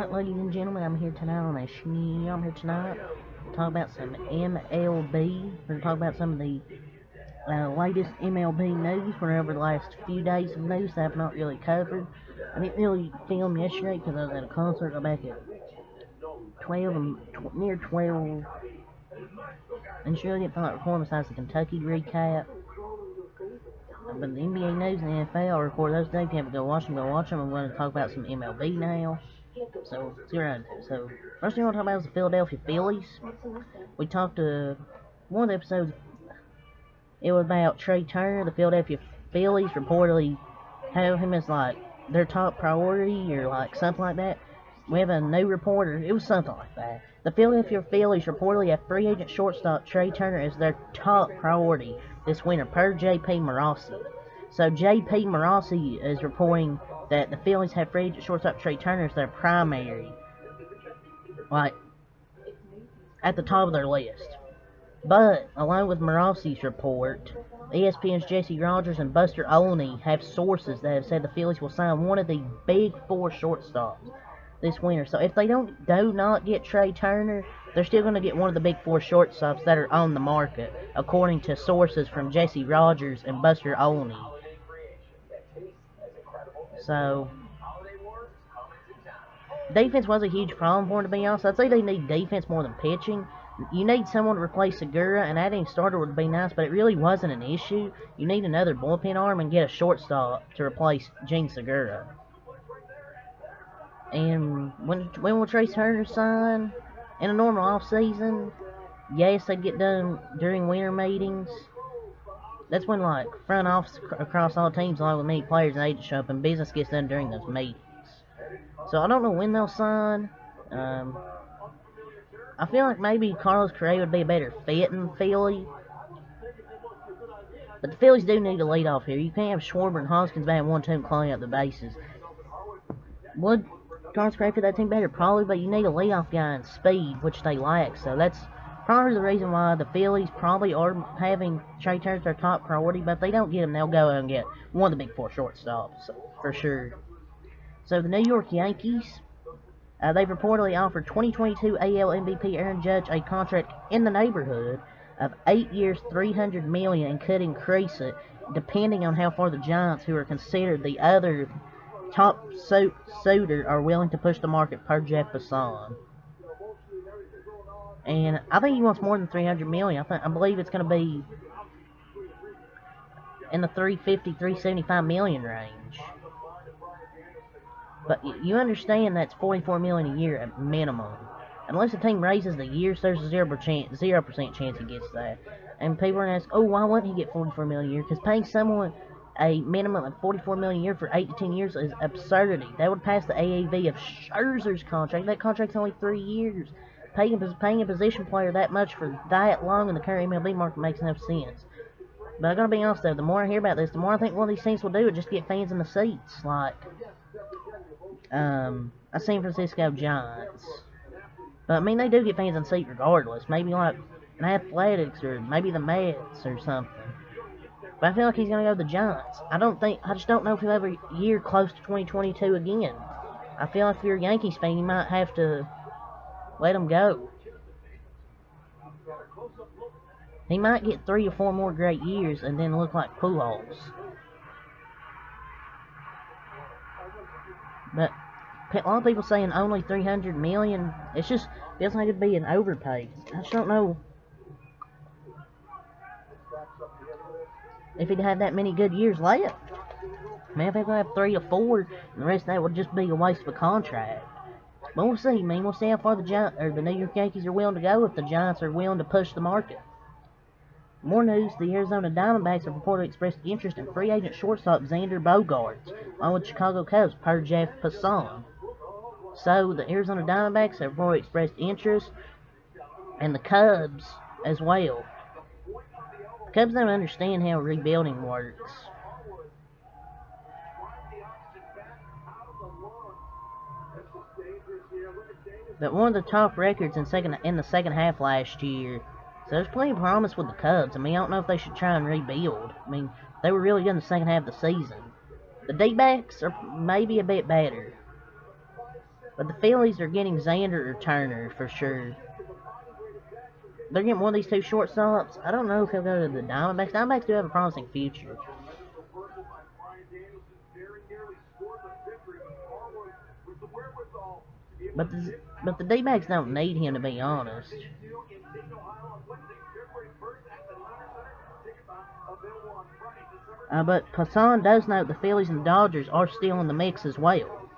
Alright, ladies and gentlemen, I'm here tonight on a show. I'm here tonight to talk about some MLB. We're going to talk about some of the latest MLB news from over the last few days of news that I've not really covered. I didn't really film yesterday because I was at a concert. I got back at 12, near 12. And just really didn't feel like recording besides the Kentucky recap. But the NBA news and the NFL, I'll record those days. If you haven't go watch them, go watch them. I'm going to talk about some MLB now. So, let's get right into it. So, first thing I want to talk about is the Philadelphia Phillies. We talked to one of the episodes, it was about Trea Turner. The Philadelphia Phillies reportedly have him as like their top priority or like something like that. We have a new reporter, it was something like that. The Philadelphia Phillies reportedly have free agent shortstop Trea Turner as their top priority this winter, per J.P. Morosi. So J.P. Morosi is reporting that the Phillies have free agent shortstop Trea Turner as their primary, like, at the top of their list. But, along with Morosi's report, ESPN's Jesse Rogers and Buster Olney have sources that have said the Phillies will sign one of the big four shortstops this winter. So if they do not get Trea Turner, they're still going to get one of the big four shortstops that are on the market, according to sources from Jesse Rogers and Buster Olney. So, defense was a huge problem for them, to be honest. I'd say they need defense more than pitching. You need someone to replace Segura, and adding a starter would be nice, but it really wasn't an issue. You need another bullpen arm and get a shortstop to replace Jean Segura. And when will Trea Turner sign? In a normal off-season, yes, they'd get done during winter meetings. That's when, like, front office across all teams, along with many players and agents show up, and business gets done during those meetings. So I don't know when they'll sign. I feel like maybe Carlos Correa would be a better fit in Philly. But the Phillies do need a leadoff here. You can't have Schwarber and Hoskins batting one team cleaning up the bases. Would Carlos Correa fit that team better? Probably, but you need a leadoff guy in speed, which they lack. So that's probably the reason why the Phillies probably are having Trea Turner their top priority. But if they don't get him, they'll go and get one of the big four shortstops, for sure. So the New York Yankees, they've reportedly offered 2022 AL MVP Aaron Judge a contract in the neighborhood of 8 years, $300 million, and could increase it depending on how far the Giants, who are considered the other top suitor, are willing to push the market, per Jeff Passan. And I think he wants more than $300 million. I believe it's going to be in the $350, $375 million range. But you understand that's $44 million a year at minimum. Unless the team raises the years, there's a 0% chance he gets that. And people are going to ask, oh, why wouldn't he get $44 million a year? Because paying someone a minimum of $44 million a year for 8 to 10 years is absurdity. That would pass the AAV of Scherzer's contract. That contract's only 3 years. Paying a position player that much for that long in the current MLB market makes no sense. But I'm going to be honest, though, the more I hear about this, the more I think one of these things will do is just get fans in the seats. Like, a San Francisco Giants. But, I mean, they do get fans in the seat regardless. Maybe, like, an Athletics or maybe the Mets or something. But I feel like he's going to go to the Giants. I just don't know if he'll have a year close to 2022 again. I feel like if you're a Yankees fan, you might have to let him go. He might get 3 or 4 more great years and then look like Pujols. But a lot of people saying only $300 million. It's just feels like it'd be an overpay. I just don't know if he'd have that many good years left. Man, if he's gonna have 3 or 4, and the rest of that would just be a waste of a contract. But we'll see, man. We'll see how far the New York Yankees are willing to go, if the Giants are willing to push the market. More news, the Arizona Diamondbacks have reportedly expressed interest in free agent shortstop Xander Bogaerts, along with Chicago Cubs, per Jeff Passan. So, the Arizona Diamondbacks have reportedly expressed interest, and the Cubs as well. The Cubs don't understand how rebuilding works. But one of the top records in the second half last year. So there's plenty of promise with the Cubs. I mean, I don't know if they should try and rebuild. I mean, they were really good in the second half of the season. The D-backs are maybe a bit better. But the Phillies are getting Xander or Turner for sure. They're getting one of these two shortstops. I don't know if he'll go to the Diamondbacks. Diamondbacks do have a promising future. But the D-backs don't need him, to be honest. But Passan does note the Phillies and Dodgers are still in the mix as well.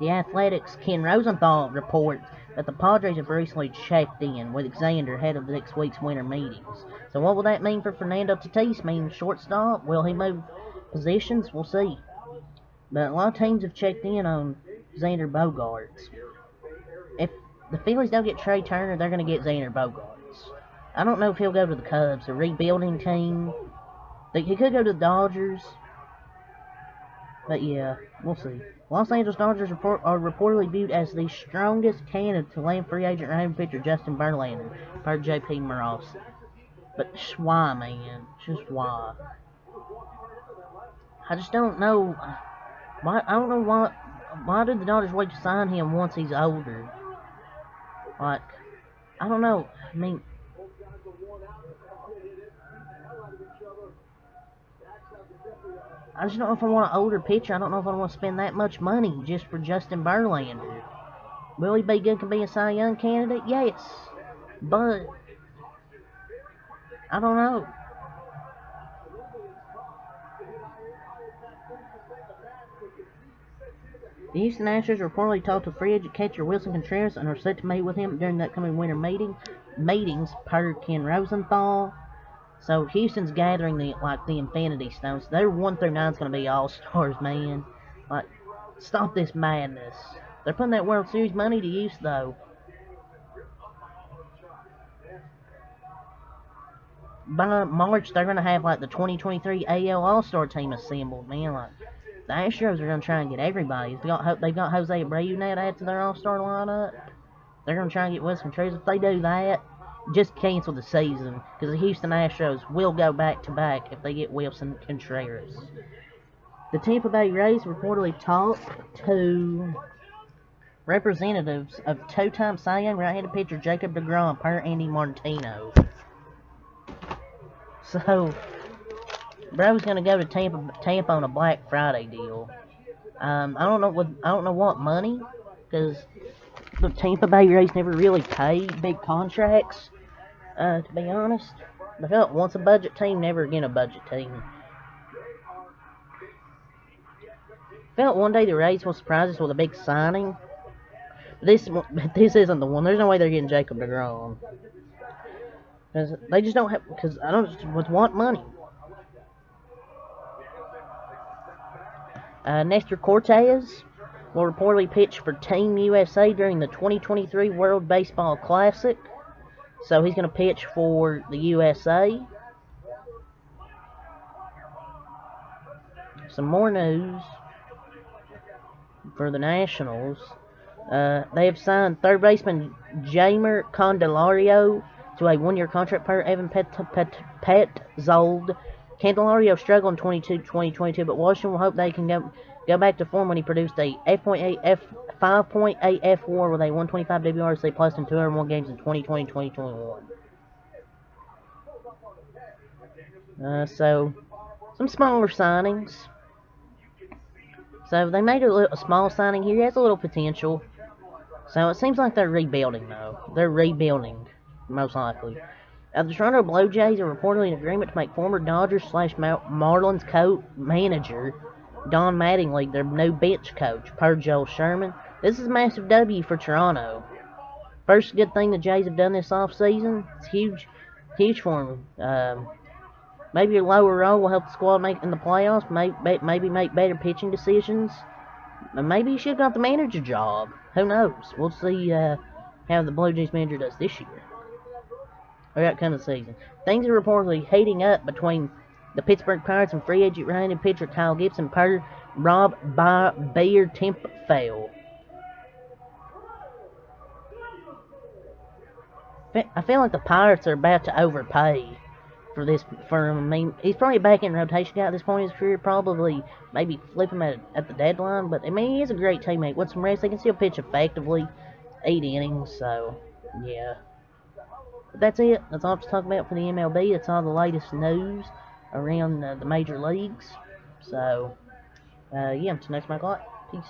The Athletics' Ken Rosenthal reports that the Padres have recently checked in with Xander ahead of next week's winter meetings. So what will that mean for Fernando Tatis? Mean shortstop? Will he move positions? We'll see. But a lot of teams have checked in on Xander Bogaerts. If the Phillies don't get Trey Turner, they're going to get Xander Bogaerts. I don't know if he'll go to the Cubs, a rebuilding team. He could go to the Dodgers. But yeah, we'll see. Los Angeles Dodgers are reportedly viewed as the strongest candidate to land free agent right pitcher Justin Verlander, per J.P. Morosi. But why, man? Just why? I just don't know. I don't know why. Why did the Dodgers wait to sign him once he's older? Like, I don't know. I mean, I just don't know if I want an older pitcher. I don't know if I want to spend that much money just for Justin Verlander. Will he be good to be a Cy Young candidate? Yes. But, I don't know. The Houston Astros reportedly talked to free agent catcher Wilson Contreras and are set to meet with him during the upcoming winter meetings, per Ken Rosenthal. So Houston's gathering the Infinity Stones. Their 1 through 9 is going to be all stars, man. Like, stop this madness. They're putting that World Series money to use, though. By March, they're going to have the 2023 AL All-Star team assembled, man. The Astros are going to try and get everybody. They've got Jose Abreu now to add to their All-Star lineup. They're going to try and get Wilson Contreras. If they do that, just cancel the season, because the Houston Astros will go back-to-back if they get Wilson Contreras. The Tampa Bay Rays reportedly talked to representatives of two-time Cy Young right-handed pitcher Jacob deGrom, per Andy Martino. So, bro's gonna go to Tampa on a Black Friday deal. I don't know what money, because the Tampa Bay Rays never really paid big contracts. To be honest, they felt once a budget team, never again a budget team. Felt one day the Rays will surprise us with a big signing. This isn't the one. There's no way they're getting Jacob deGrom. Because they just don't have. Because I don't just want money. Nestor Cortez will reportedly pitch for Team USA during the 2023 World Baseball Classic. So he's going to pitch for the USA. Some more news for the Nationals. They have signed third baseman Jeimer Candelario to a one-year contract per Evan Petzold. Candelario struggled in 2022, but Washington will hope they can go back to form when he produced a 5.8 F4 with a 125 WRC plus in 201 games in 2020-2021. So, some smaller signings. So, they made a small signing here. He has a little potential. So, it seems like they're rebuilding, though. They're rebuilding, most likely. The Toronto Blue Jays are reportedly in agreement to make former Dodgers/Marlins manager Don Mattingly their new bench coach, per Joel Sherman. This is a massive W for Toronto. First good thing the Jays have done this offseason. It's huge for them. Maybe a lower role will help the squad make in the playoffs. Maybe make better pitching decisions. Maybe he should have got the manager job. Who knows? We'll see how the Blue Jays manager does this year. Or that kind of season. Things are reportedly heating up between the Pittsburgh Pirates and free agent right-handed pitcher Kyle Gibson, per Rob Bayer Tempfell. I feel like the Pirates are about to overpay. I mean, he's probably back in rotation guy at this point in his career, probably maybe flip him at the deadline, but I mean, he is a great teammate. With some rest, he can still pitch effectively, 8 innings, so yeah. But that's it. That's all to talk about for the MLB. That's all the latest news around the major leagues. So, yeah, until next time, peace.